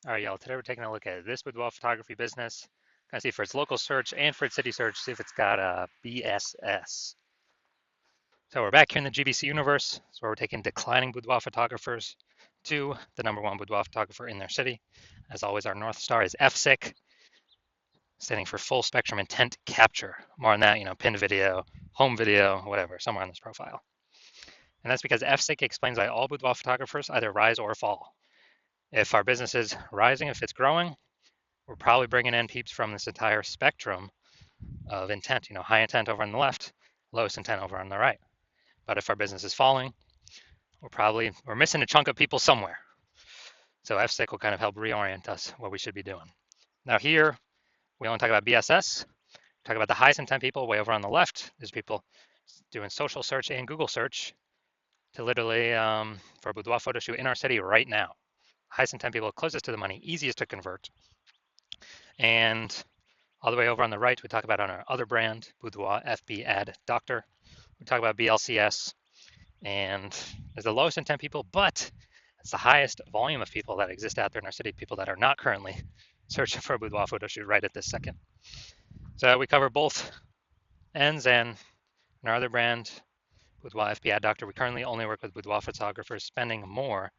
All right, y'all. Today we're taking a look at this boudoir photography business. Gonna see for its local search and for its city search, see if it's got a BSS. So we're back here in the GBC universe. So we're taking declining boudoir photographers to the #1 boudoir photographer in their city. As always, our North Star is FSIC, standing for full spectrum intent capture. More on that, pinned video, home video, whatever, somewhere on this profile. And that's because FSIC explains why all boudoir photographers either rise or fall. If our business is rising, if it's growing, we're probably bringing in peeps from this entire spectrum of intent, high intent over on the left, lowest intent over on the right. But if our business is falling, we're missing a chunk of people somewhere. So FSIC will kind of help reorient us what we should be doing. Now here, we only talk about BSS, talk about the highest intent people way over on the left. There's people doing social search and Google search to literally for a boudoir photo shoot in our city right now. Highest intent people closest to the money, easiest to convert. And all the way over on the right, we talk about on our other brand, Boudoir FB Ad Doctor. We talk about BLCS, and there's the lowest intent people, but it's the highest volume of people that exist out there in our city, people that are not currently searching for a boudoir photo shoot right at this second. So we cover both ends, and in our other brand, Boudoir FB Ad Doctor, we currently only work with boudoir photographers spending more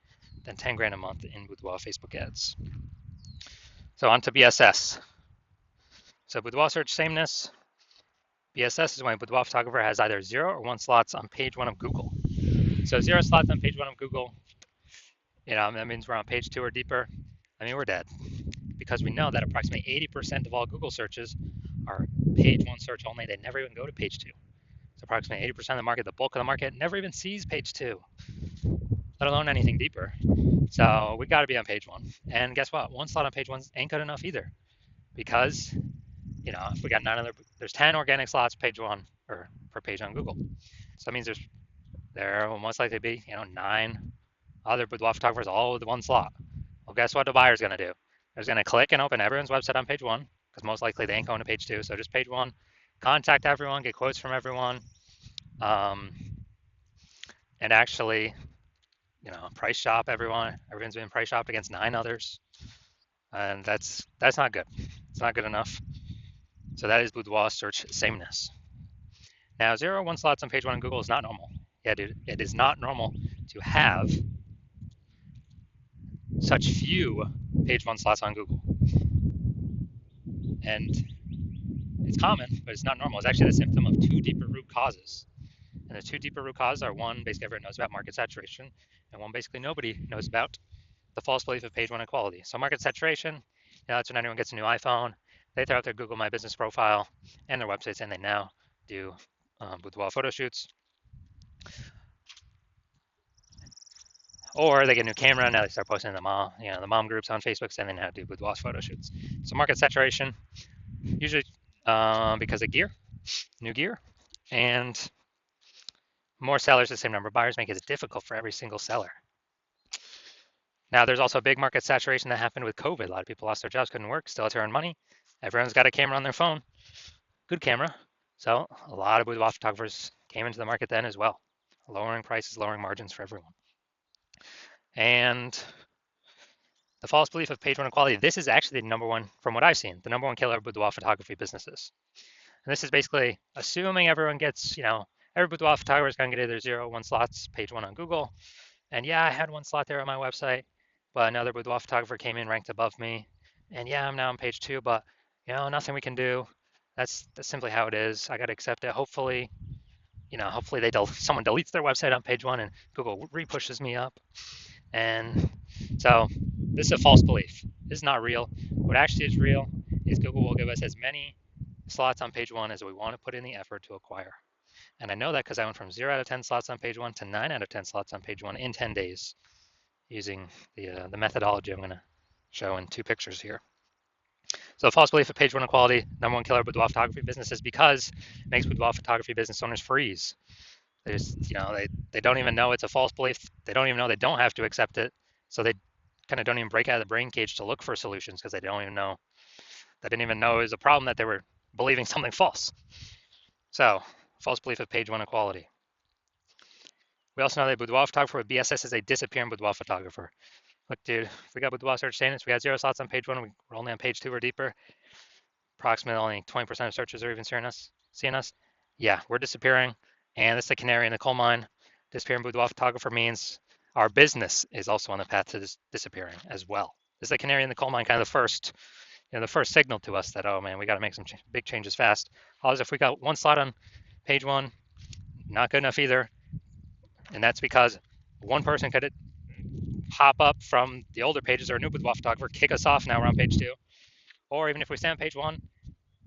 than 10 grand a month in boudoir Facebook ads. So on to BSS. So boudoir search sameness. BSS is when a boudoir photographer has either 0 or 1 slots on page 1 of Google. So 0 slots on page 1 of Google, that means we're on page 2 or deeper. I mean, we're dead, because we know that approximately 80% of all Google searches are page 1 search only. They never even go to page 2. So approximately 80% of the market, the bulk of the market, never even sees page 2, let alone anything deeper. So we got to be on page 1. And guess what? 1 slot on page 1 ain't good enough either, because if we got there's 10 organic slots page 1 or per page on Google. So that means there will most likely be 9 other boudoir photographers all with 1 slot. Well, guess what the buyer's going to do? They're going to click and open everyone's website on page 1, because most likely they ain't going to page 2. So just page 1, contact everyone, get quotes from everyone, and actually, price shop everyone. Everyone's been price shopped against 9 others, and that's not good. It's not good enough. So that is boudoir search sameness. Now, 0 or 1 slots on page 1 on Google is not normal. Yeah, dude, it is not normal to have such few page 1 slots on Google. And it's common, but it's not normal. It's actually the symptom of 2 deeper root causes. And the 2 deeper root causes are, one, basically everyone knows about market saturation, and one, basically nobody knows about the false belief of page 1 equality. So market saturation, that's when anyone gets a new iPhone, they throw out their Google My Business profile and their websites, and they now do boudoir photo shoots. Or they get a new camera, now they start posting in the mom groups on Facebook, saying they now do boudoir photo shoots. So market saturation, usually because of new gear, and more sellers, the same number of buyers, make it difficult for every single seller. Now, there's also a big market saturation that happened with COVID. A lot of people lost their jobs, couldn't work, still had to earn money. Everyone's got a camera on their phone, good camera. So a lot of boudoir photographers came into the market then as well, lowering prices, lowering margins for everyone. And the false belief of page 1 equality, this is actually the #1, from what I've seen, the #1 killer of boudoir photography businesses. And this is basically assuming everyone gets, every boudoir photographer is going to get either 0 or 1 slots, page 1 on Google. And yeah, I had 1 slot there on my website, but another boudoir photographer came in ranked above me. And yeah, I'm now on page 2, but nothing we can do. That's simply how it is. I got to accept it. Hopefully, someone deletes their website on page 1 and Google repushes me up. And so this is a false belief. This is not real. What actually is real is Google will give us as many slots on page 1 as we want to put in the effort to acquire. And I know that because I went from 0 out of 10 slots on page 1 to 9 out of 10 slots on page 1 in 10 days using the methodology I'm going to show in 2 pictures here. So false belief of page 1 equality, #1 killer of boudoir photography businesses, because it makes boudoir photography business owners freeze. They don't even know it's a false belief. They don't even know they don't have to accept it. So they kind of don't even break out of the brain cage to look for solutions, because they didn't even know it was a problem that they were believing something false. So false belief of page 1 equality. We also know that a boudoir photographer with BSS is a disappearing boudoir photographer. Look, dude, if we got Boudoir search saying this, we got 0 slots on page 1, we're only on page 2 or deeper. Approximately only 20% of searches are even seeing us. Yeah, we're disappearing. And this is the canary in the coal mine. Disappearing boudoir photographer means our business is also on the path to disappearing as well. This is the canary in the coal mine, kind of the first signal to us that, oh man, we got to make some big changes fast. Otherwise, if we got 1 slot on page 1, not good enough either. And that's because one person could hop up from the older pages or a new boudoir photographer, kick us off. Now we're on page 2. Or even if we stay on page 1,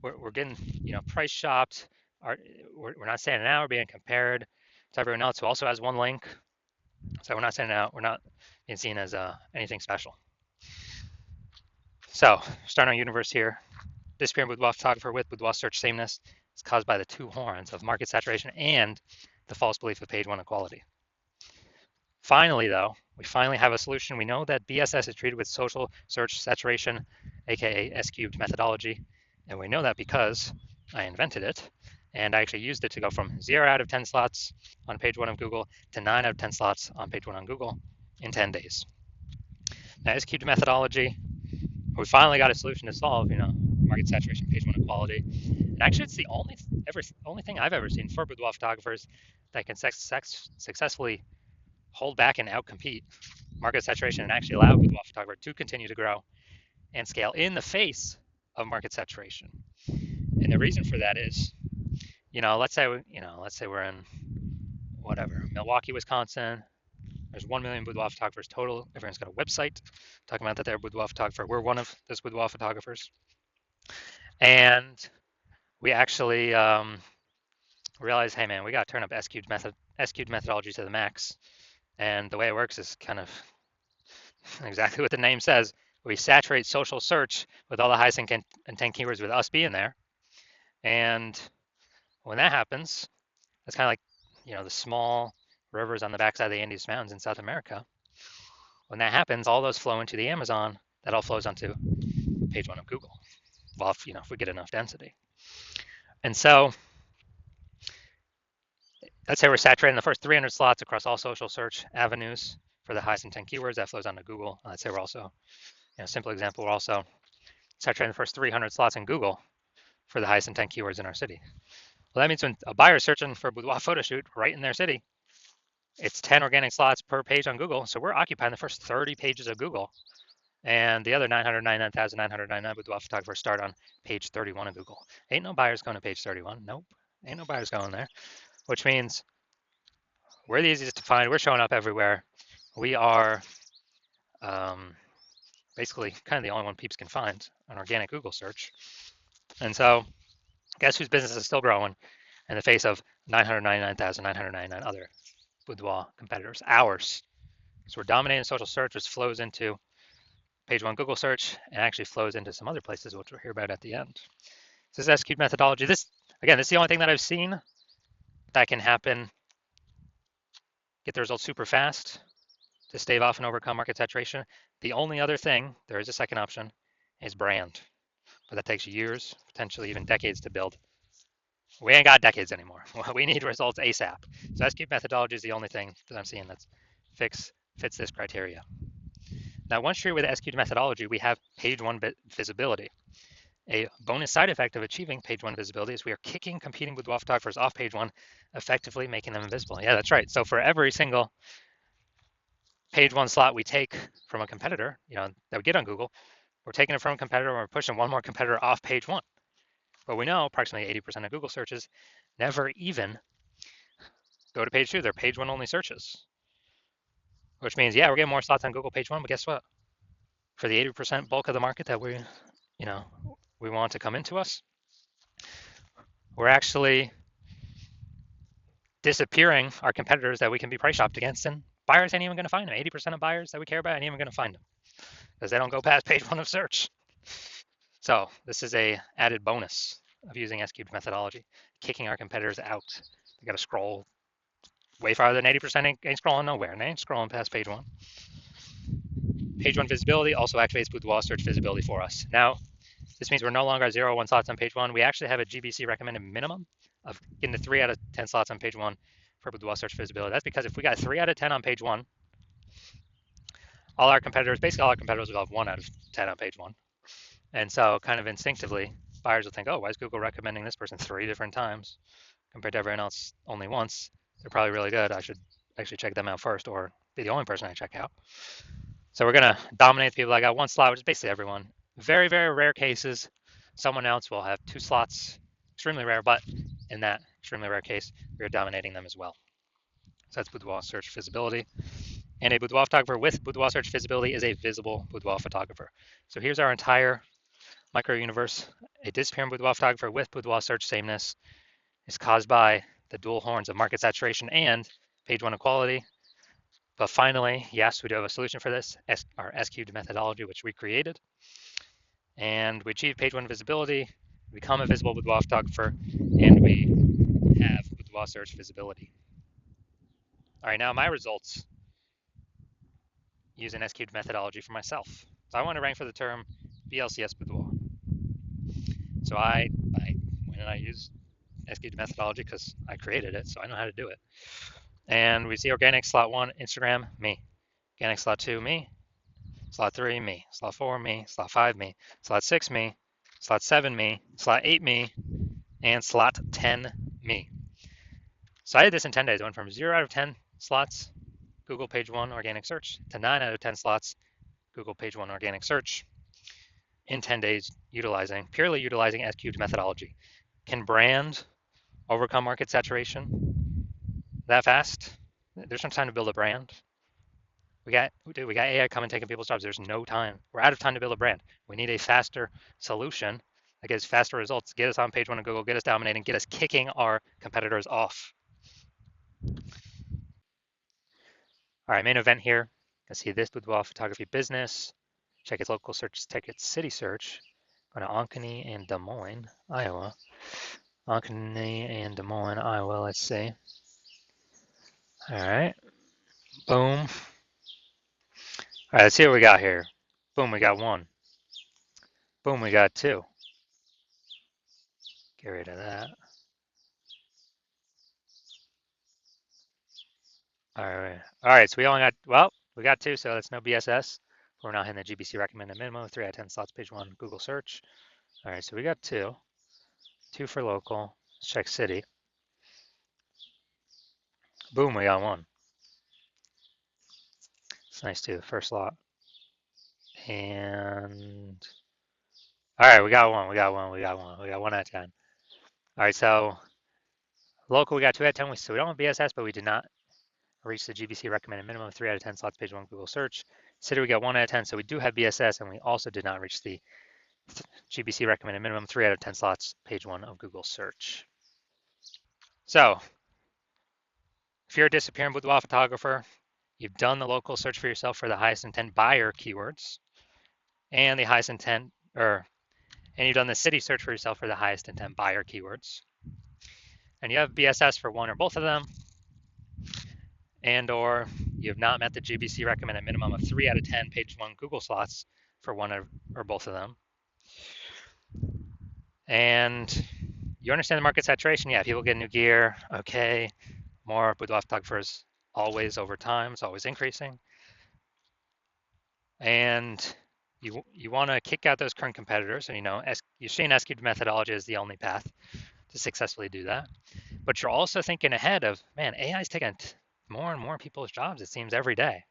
we're getting price shopped. We're not standing out. We're being compared to everyone else who also has one link. So we're not standing out. We're not being seen as anything special. So starting our universe here. Disappearing boudoir photographer with boudoir search sameness is caused by the 2 horns of market saturation and the false belief of page 1 equality. Finally, though, we finally have a solution. We know that BSS is treated with social search saturation, aka S-cubed methodology, and we know that because I invented it, and I actually used it to go from 0 out of 10 slots on page 1 of Google to 9 out of 10 slots on page 1 on Google in 10 days. Now, S-cubed methodology, we finally got a solution to solve, market saturation, page 1 equality. And actually, it's the only thing I've ever seen for boudoir photographers that can successfully hold back and outcompete market saturation and actually allow boudoir photographer to continue to grow and scale in the face of market saturation. And the reason for that is, let's say we're in Milwaukee, Wisconsin. There's 1 million boudoir photographers total. Everyone's got a website talking about that they're a boudoir photographer. We're one of those boudoir photographers. And we actually realize, hey man, we got to turn up S-cubed methodology to the max. And the way it works is kind of exactly what the name says. We saturate social search with all the highest intent keywords with us being there. And when that happens, that's kind of like, the small rivers on the backside of the Andes Mountains in South America. When that happens, all those flow into the Amazon. That all flows onto page 1 of Google. Well, if we get enough density. And so let's say we're saturating the first 300 slots across all social search avenues for the highest intent keywords. That flows onto Google. Let's say we're also, simple example, we're also saturating the first 300 slots in Google for the highest intent keywords in our city. Well, that means when a buyer is searching for a boudoir photo shoot right in their city, it's 10 organic slots per page on Google. So we're occupying the first 30 pages of Google. And the other 999,999 boudoir photographers start on page 31 of Google. Ain't no buyers going to page 31. Nope. Ain't no buyers going there. Which means we're the easiest to find. We're showing up everywhere. We are basically kind of the only one peeps can find an organic Google search. And so guess whose business is still growing in the face of 999,999 other boudoir competitors? Ours. So we're dominating social search, which flows into page 1 Google search and actually flows into some other places, which we'll hear about at the end. So this is S-cubed methodology. This is the only thing that I've seen that can happen, get the results super fast to stave off and overcome market saturation. The only other thing, there is a second option, is brand. But that takes years, potentially even decades to build. We ain't got decades anymore. We need results ASAP. So S-cubed methodology is the only thing that I'm seeing that fits this criteria. Now, once you're with S-cubed methodology, we have page 1 visibility. A bonus side effect of achieving page 1 visibility is we are kicking competing boudoir photographers off page 1, effectively making them invisible. Yeah, that's right. So for every single page 1 slot we take from a competitor, that we get on Google, we're taking it from a competitor and we're pushing one more competitor off page 1. But we know approximately 80% of Google searches never even go to page 2. They're page 1 only searches. Which means, yeah, we're getting more slots on Google page 1, but guess what? For the 80% bulk of the market that we want to come into us, we're actually disappearing our competitors that we can be price shopped against, and buyers ain't even going to find them. 80% of buyers that we care about ain't even going to find them because they don't go past page 1 of search. So this is a added bonus of using S-cubed methodology, kicking our competitors out. They got to scroll way farther than 80%, ain't scrolling nowhere, and they ain't scrolling past page 1. Page 1 visibility also activates boudoir search visibility for us. Now, this means we're no longer at 0 1 slots on page 1. We actually have a GBC recommended minimum of getting to 3 out of 10 slots on page 1 for boudoir search visibility. That's because if we got 3 out of 10 on page 1, all our competitors, basically all our competitors will have 1 out of 10 on page 1. And so kind of instinctively, buyers will think, oh, why is Google recommending this person 3 different times compared to everyone else only once? They're probably really good. I should actually check them out first or be the only person I check out. So we're going to dominate the people that got 1 slot, which is basically everyone. Very, very rare cases, someone else will have 2 slots. Extremely rare, but in that extremely rare case, we are dominating them as well. So that's Boudoir search visibility. And a boudoir photographer with boudoir search visibility is a visible boudoir photographer. So here's our entire micro universe. A disappearing boudoir photographer with boudoir search sameness is caused by the dual horns of market saturation and page 1 equality. But finally, yes, we do have a solution for this, our S-cubed methodology, which we created. And we achieve page 1 visibility, become a visible boudoir photographer, and we have boudoir search visibility. All right, now my results use an S-cubed methodology for myself. So I want to rank for the term BLCS boudoir. So when I use S-cubed methodology because I created it, so I know how to do it. And we see organic slot 1, Instagram, me. Organic slot 2, me. Slot 3, me. Slot 4, me. Slot 5, me. Slot 6, me. Slot 7, me. Slot 8, me. And slot 10, me. So I did this in 10 days. I went from 0 out of 10 slots, Google page 1 organic search, to 9 out of 10 slots, Google page 1 organic search in 10 days, purely utilizing S-cubed methodology. Can brand overcome market saturation that fast? There's no time to build a brand. We got AI coming taking people's jobs. There's no time. We're out of time to build a brand. We need a faster solution that gives faster results, get us on page 1 of Google, get us dominating, get us kicking our competitors off. All right, main event here. You can see this boudoir photography business. Check its local search, check its city search. Go to Ankeny and Des Moines, Iowa. Ankeny and Des Moines, Iowa, let's see. All right, boom. All right, let's see what we got here. Boom, we got 1. Boom, we got 2. Get rid of that. All right, so we only got, well, we got 2, so that's no BSS. We're now hitting the GBC recommended minimum, 3 out of 10 slots, page 1, Google search. All right, so we got 2. 2 for local. Let's check city. Boom, we got 1. It's nice too, first slot. And all right, we got 1. We got 1 out of 10. All right, so local, we got 2 out of 10. So we don't have BSS, but we did not reach the GBC recommended minimum, 3 out of 10 slots, page 1, Google search. City, we got 1 out of 10. So we do have BSS, and we also did not reach the GBC recommended minimum, 3 out of 10 slots, page 1 of Google search. So if you're a disappearing boudoir photographer, you've done the local search for yourself for the highest intent buyer keywords and the highest intent, and you've done the city search for yourself for the highest intent buyer keywords. And you have BSS for 1 or both of them, and or you have not met the GBC recommended minimum of 3 out of 10 page 1 Google slots for 1 or both of them. And you understand the market saturation. Yeah, people get new gear. Okay, more boudoir photographers always over time. It's always increasing. And you want to kick out those current competitors. And you know, you're seeing S-cubed methodology is the only path to successfully do that. But you're also thinking ahead of, man, AI is taking more and more people's jobs, it seems, every day.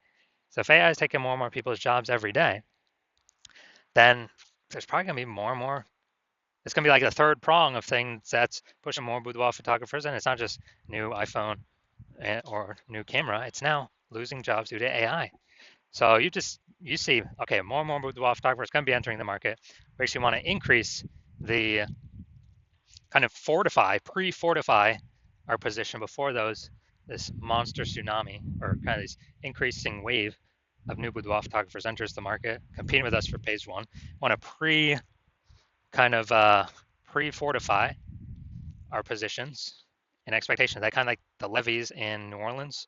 So if AI is taking more and more people's jobs every day, then there's probably going to be more and more. It's going to be like the third prong of things that's pushing more boudoir photographers in. It's not just new iPhone or new camera. It's now losing jobs due to AI. So you see, okay, more and more boudoir photographers going to be entering the market. We actually want to increase the kind of pre-fortify our position before this monster tsunami or kind of this increasing wave of new boudoir photographers enters the market, competing with us for page 1. Want to pre-fortify our positions in expectation. That kind of like the levees in New Orleans.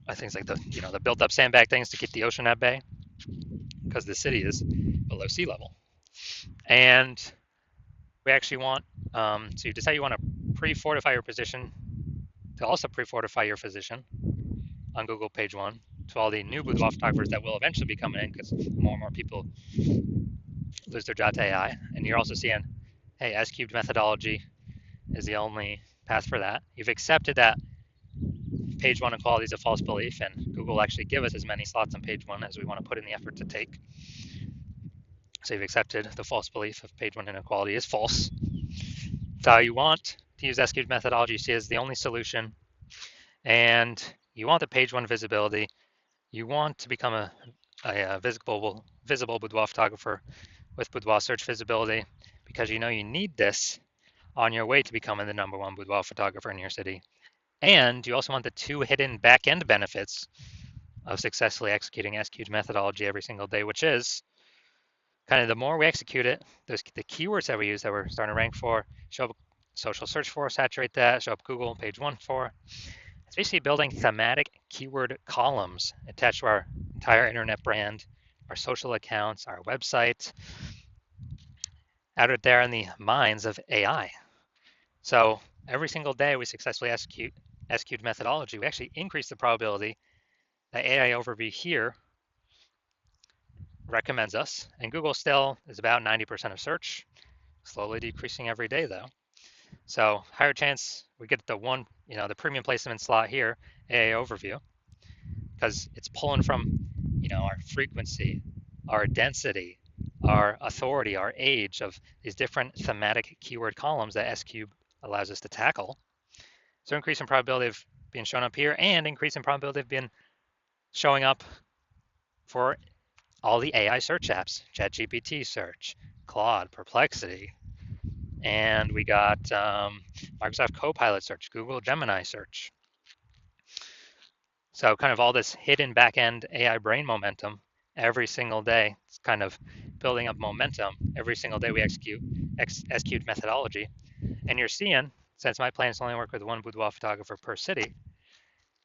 I think it's like the built-up sandbag things to keep the ocean at bay because the city is below sea level. And we actually want to decide you want to pre-fortify your position, to also pre-fortify your position on Google page 1 to all the new boudoir photographers that will eventually be coming in because more and more people lose their job to AI. And you're also seeing, hey, S cubed methodology is the only path for that. You've accepted that page one equality is a false belief, and Google will actually give us as many slots on page one as we want to put in the effort to take. So you've accepted the false belief of page one inequality is false. So you want to use S cubed methodology, you see as the only solution, and you want the page one visibility. You want to become a visible boudoir photographer with boudoir search visibility because you know you need this on your way to becoming the #1 boudoir photographer in your city. And you also want the two hidden back-end benefits of successfully executing S cubed methodology every single day, which is kind of the more we execute it, the keywords that we use that we're starting to rank for, show up social search for, saturate that, show up Google page one for. It's basically building thematic keyword columns attached to our entire internet brand, our social accounts, our website, out there in the minds of AI. So every single day we successfully execute S cubed methodology, we actually increase the probability that AI overview here recommends us, and Google still is about 90% of search, slowly decreasing every day though. So higher chance we get the the premium placement slot here, AI overview, because it's pulling from, our frequency, our density, our authority, our age of these different thematic keyword columns that S-Cube allows us to tackle. So increase in probability of being shown up here and increase in probability of being showing up for all the AI search apps, ChatGPT search, Claude, Perplexity, and we got Microsoft Copilot search, Google Gemini search. So kind of all this hidden back-end AI brain momentum every single day. It's kind of building up momentum every single day we execute S-cubed methodology. And you're seeing, since my plan is to only work with one boudoir photographer per city,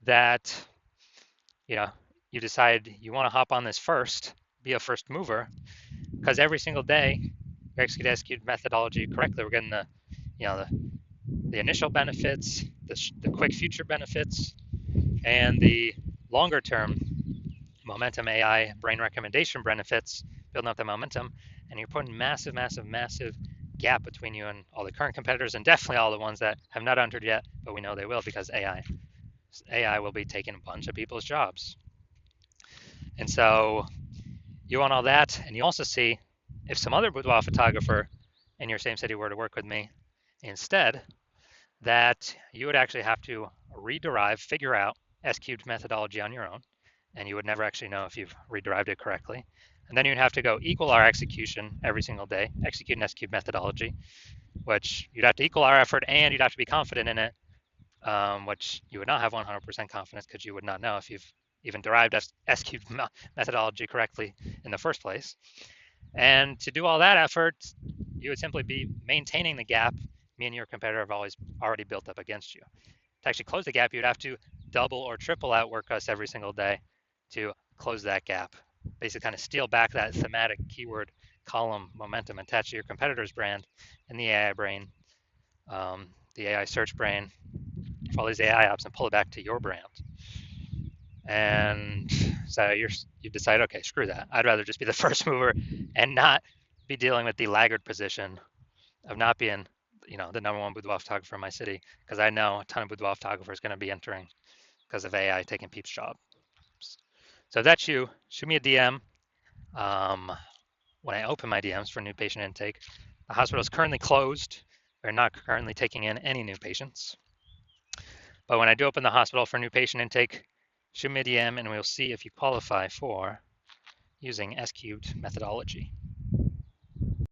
that you decide you want to hop on this first, be a first mover, because every single day we execute S-cubed methodology correctly. We're getting the initial benefits, the quick future benefits, and the longer term momentum AI brain recommendation benefits, building up the momentum, and you're putting massive gap between you and all the current competitors, and definitely all the ones that have not entered yet, but we know they will because AI will be taking a bunch of people's jobs. And so you want all that, and you also see if some other boudoir photographer in your same city were to work with me instead, that you would actually have to figure out S-cubed methodology on your own, and you would never actually know if you've rederived it correctly. And then you'd have to go equal our execution every single day, execute an S-cubed methodology, which you'd have to equal our effort and you'd have to be confident in it, which you would not have 100% confidence because you would not know if you've even derived S-cubed methodology correctly in the first place. And to do all that effort, you would simply be maintaining the gap me and your competitor have already built up against you. To actually close the gap, you'd have to double or triple outwork us every single day to close that gap. Basically kind of steal back that thematic keyword column momentum attached to your competitor's brand in the AI brain, the AI search brain, for all these AI apps, and pull it back to your brand. And so you decide, okay, screw that. I'd rather just be the first mover and not be dealing with the laggard position of not being the #1 boudoir photographer in my city, because I know a ton of boudoir photographers going to be entering because of AI taking people's jobs. So if that's you, shoot me a DM. When I open my DMs for new patient intake, the hospital is currently closed. We're not currently taking in any new patients. But when I do open the hospital for new patient intake, shoot me a DM and we'll see if you qualify for using S-cubed methodology.